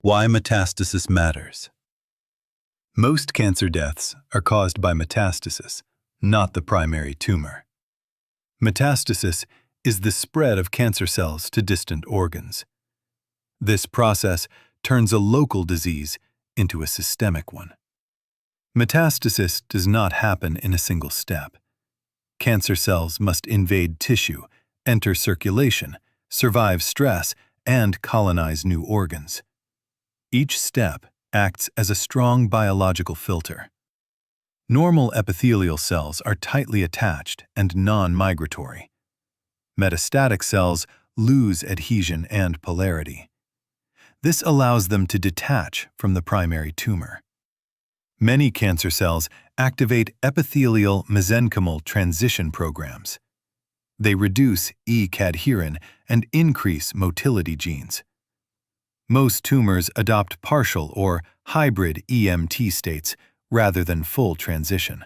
Why metastasis matters. Most cancer deaths are caused by metastasis, not the primary tumor. Metastasis is the spread of cancer cells to distant organs. This process turns a local disease into a systemic one. Metastasis does not happen in a single step. Cancer cells must invade tissue, enter circulation, survive stress, and colonize new organs. Each step acts as a strong biological filter. Normal epithelial cells are tightly attached and non-migratory. Metastatic cells lose adhesion and polarity. This allows them to detach from the primary tumor. Many cancer cells activate epithelial mesenchymal transition programs. They reduce E-cadherin and increase motility genes. Most tumors adopt partial or hybrid EMT states rather than full transition.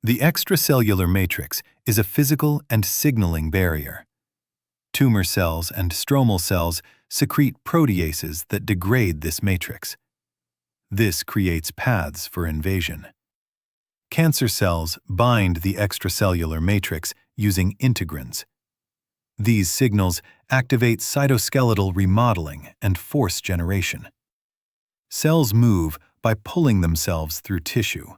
The extracellular matrix is a physical and signaling barrier. Tumor cells and stromal cells secrete proteases that degrade this matrix. This creates paths for invasion. Cancer cells bind the extracellular matrix using integrins. These signals activate cytoskeletal remodeling and force generation. Cells move by pulling themselves through tissue.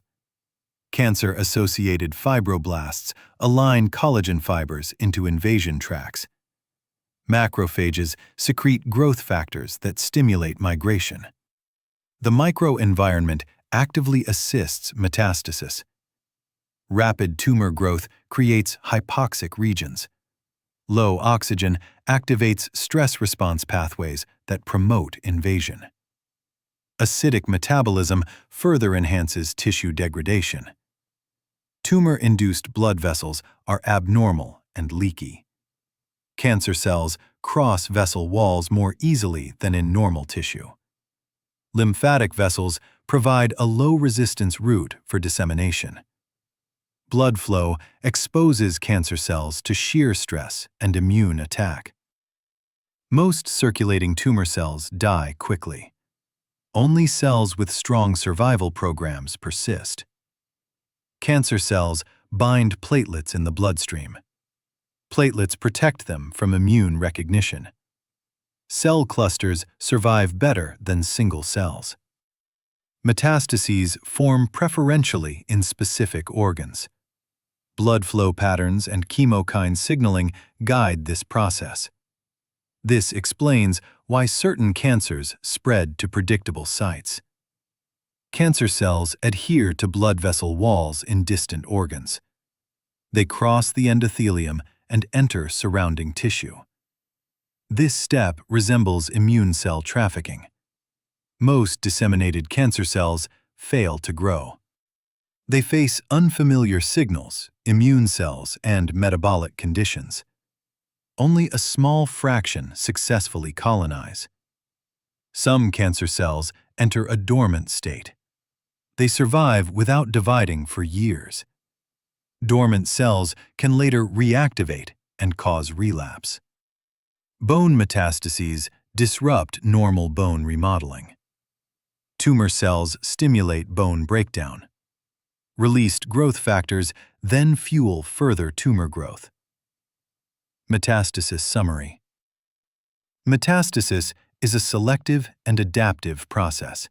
Cancer-associated fibroblasts align collagen fibers into invasion tracts. Macrophages secrete growth factors that stimulate migration. The microenvironment actively assists metastasis. Rapid tumor growth creates hypoxic regions. Low oxygen activates stress response pathways that promote invasion. Acidic metabolism further enhances tissue degradation. Tumor-induced blood vessels are abnormal and leaky. Cancer cells cross vessel walls more easily than in normal tissue. Lymphatic vessels provide a low-resistance route for dissemination. Blood flow exposes cancer cells to shear stress and immune attack. Most circulating tumor cells die quickly. Only cells with strong survival programs persist. Cancer cells bind platelets in the bloodstream. Platelets protect them from immune recognition. Cell clusters survive better than single cells. Metastases form preferentially in specific organs. Blood flow patterns and chemokine signaling guide this process. This explains why certain cancers spread to predictable sites. Cancer cells adhere to blood vessel walls in distant organs. They cross the endothelium and enter surrounding tissue. This step resembles immune cell trafficking. Most disseminated cancer cells fail to grow. They face unfamiliar signals, immune cells, and metabolic conditions. Only a small fraction successfully colonize. Some cancer cells enter a dormant state. They survive without dividing for years. Dormant cells can later reactivate and cause relapse. Bone metastases disrupt normal bone remodeling. Tumor cells stimulate bone breakdown. Released growth factors then fuel further tumor growth. Metastasis summary. Metastasis is a selective and adaptive process.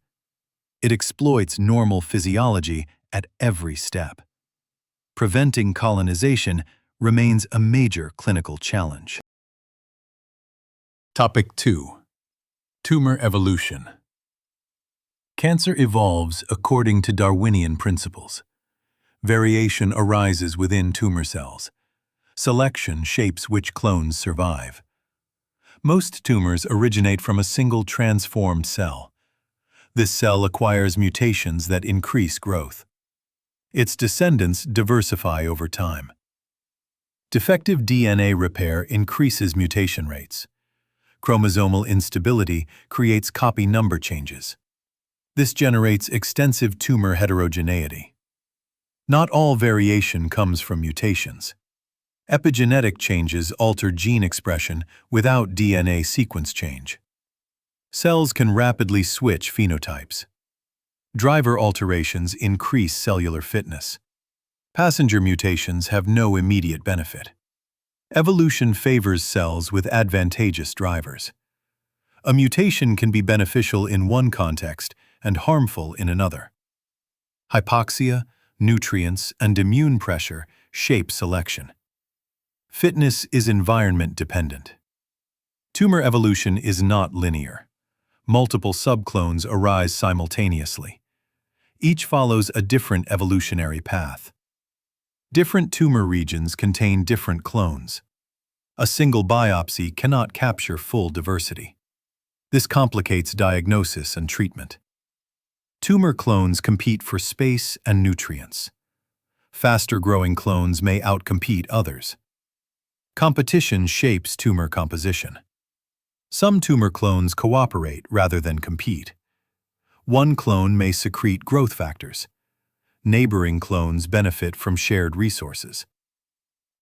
It exploits normal physiology at every step. Preventing colonization remains a major clinical challenge. Topic 2. Tumor evolution. Cancer evolves according to Darwinian principles. Variation arises within tumor cells. Selection shapes which clones survive. Most tumors originate from a single transformed cell. This cell acquires mutations that increase growth. Its descendants diversify over time. Defective DNA repair increases mutation rates. Chromosomal instability creates copy number changes. This generates extensive tumor heterogeneity. Not all variation comes from mutations. Epigenetic changes alter gene expression without DNA sequence change. Cells can rapidly switch phenotypes. Driver alterations increase cellular fitness. Passenger mutations have no immediate benefit. Evolution favors cells with advantageous drivers. A mutation can be beneficial in one context and harmful in another. Hypoxia, nutrients, and immune pressure shape selection. Fitness is environment-dependent. Tumor evolution is not linear. Multiple subclones arise simultaneously. Each follows a different evolutionary path. Different tumor regions contain different clones. A single biopsy cannot capture full diversity. This complicates diagnosis and treatment. Tumor clones compete for space and nutrients. Faster-growing clones may outcompete others. Competition shapes tumor composition. Some tumor clones cooperate rather than compete. One clone may secrete growth factors. Neighboring clones benefit from shared resources.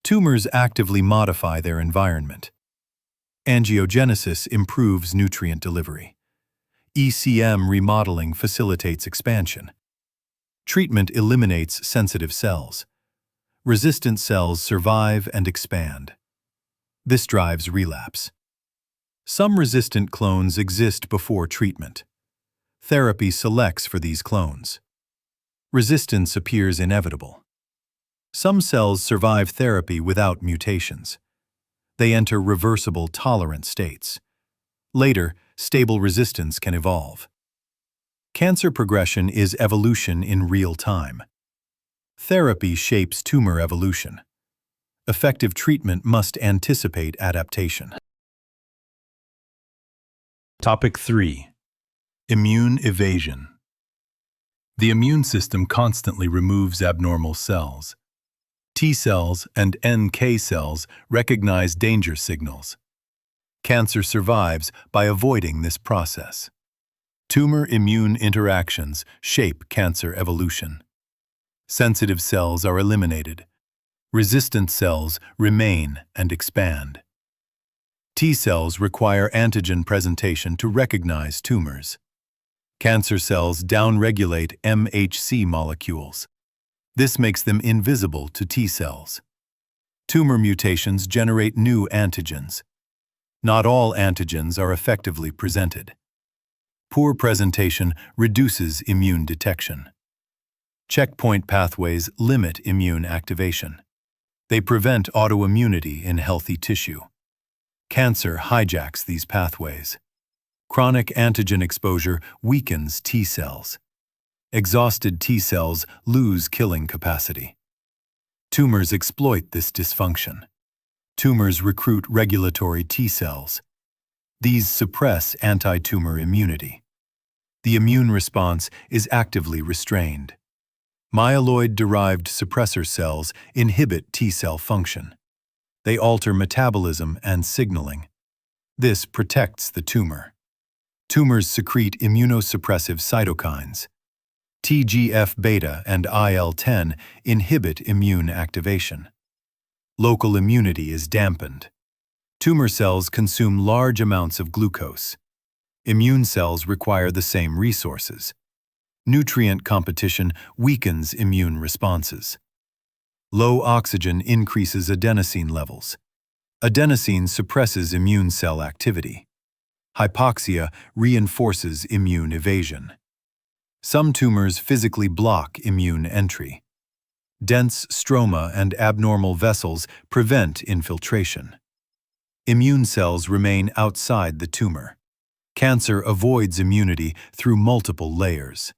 Tumors actively modify their environment. Angiogenesis improves nutrient delivery. ECM remodeling facilitates expansion. Treatment eliminates sensitive cells. Resistant cells survive and expand. This drives relapse. Some resistant clones exist before treatment. Therapy selects for these clones. Resistance appears inevitable. Some cells survive therapy without mutations. They enter reversible tolerant states. Later, stable resistance can evolve. Cancer progression is evolution in real time. Therapy shapes tumor evolution. Effective treatment must anticipate adaptation. Topic 3. Immune evasion. The immune system constantly removes abnormal cells. T cells and NK cells recognize danger signals. Cancer survives by avoiding this process. Tumor-immune interactions shape cancer evolution. Sensitive cells are eliminated. Resistant cells remain and expand. T cells require antigen presentation to recognize tumors. Cancer cells downregulate MHC molecules. This makes them invisible to T cells. Tumor mutations generate new antigens. Not all antigens are effectively presented. Poor presentation reduces immune detection. Checkpoint pathways limit immune activation. They prevent autoimmunity in healthy tissue. Cancer hijacks these pathways. Chronic antigen exposure weakens T cells. Exhausted T cells lose killing capacity. Tumors exploit this dysfunction. Tumors recruit regulatory T cells. These suppress anti-tumor immunity. The immune response is actively restrained. Myeloid-derived suppressor cells inhibit T cell function. They alter metabolism and signaling. This protects the tumor. Tumors secrete immunosuppressive cytokines. TGF-beta and IL-10 inhibit immune activation. Local immunity is dampened. Tumor cells consume large amounts of glucose. Immune cells require the same resources. Nutrient competition weakens immune responses. Low oxygen increases adenosine levels. Adenosine suppresses immune cell activity. Hypoxia reinforces immune evasion. Some tumors physically block immune entry. Dense stroma and abnormal vessels prevent infiltration. Immune cells remain outside the tumor. Cancer avoids immunity through multiple layers.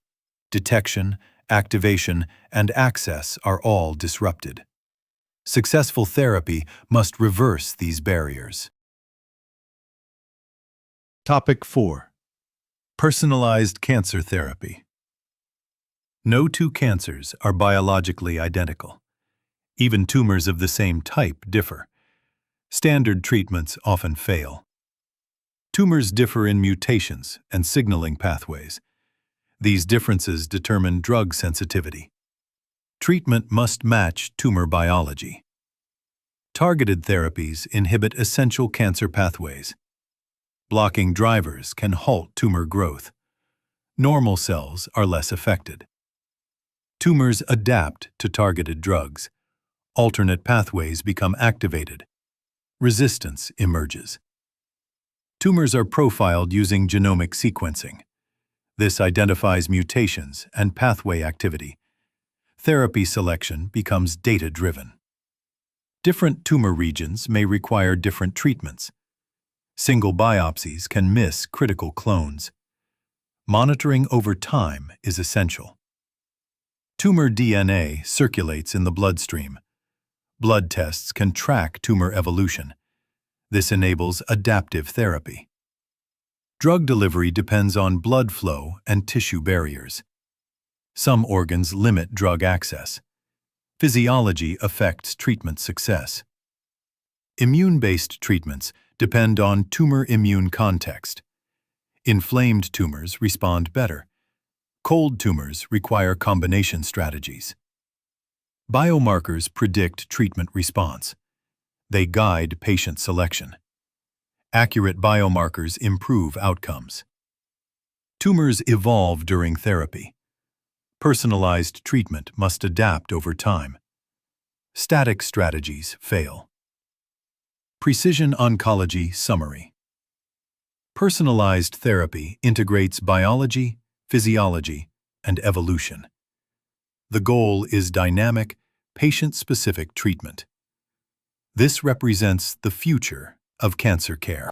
Detection, activation, and access are all disrupted. Successful therapy must reverse these barriers. Topic 4. Personalized cancer therapy. No two cancers are biologically identical. Even tumors of the same type differ. Standard treatments often fail. Tumors differ in mutations and signaling pathways. These differences determine drug sensitivity. Treatment must match tumor biology. Targeted therapies inhibit essential cancer pathways. Blocking drivers can halt tumor growth. Normal cells are less affected. Tumors adapt to targeted drugs. Alternate pathways become activated. Resistance emerges. Tumors are profiled using genomic sequencing. This identifies mutations and pathway activity. Therapy selection becomes data-driven. Different tumor regions may require different treatments. Single biopsies can miss critical clones. Monitoring over time is essential. Tumor DNA circulates in the bloodstream. Blood tests can track tumor evolution. This enables adaptive therapy. Drug delivery depends on blood flow and tissue barriers. Some organs limit drug access. Physiology affects treatment success. Immune-based treatments depend on tumor immune context. Inflamed tumors respond better. Cold tumors require combination strategies. Biomarkers predict treatment response. They guide patient selection. Accurate biomarkers improve outcomes. Tumors evolve during therapy. Personalized treatment must adapt over time. Static strategies fail. Precision oncology summary. Personalized therapy integrates biology, physiology, and evolution. The goal is dynamic, patient-specific treatment. This represents the future of cancer care.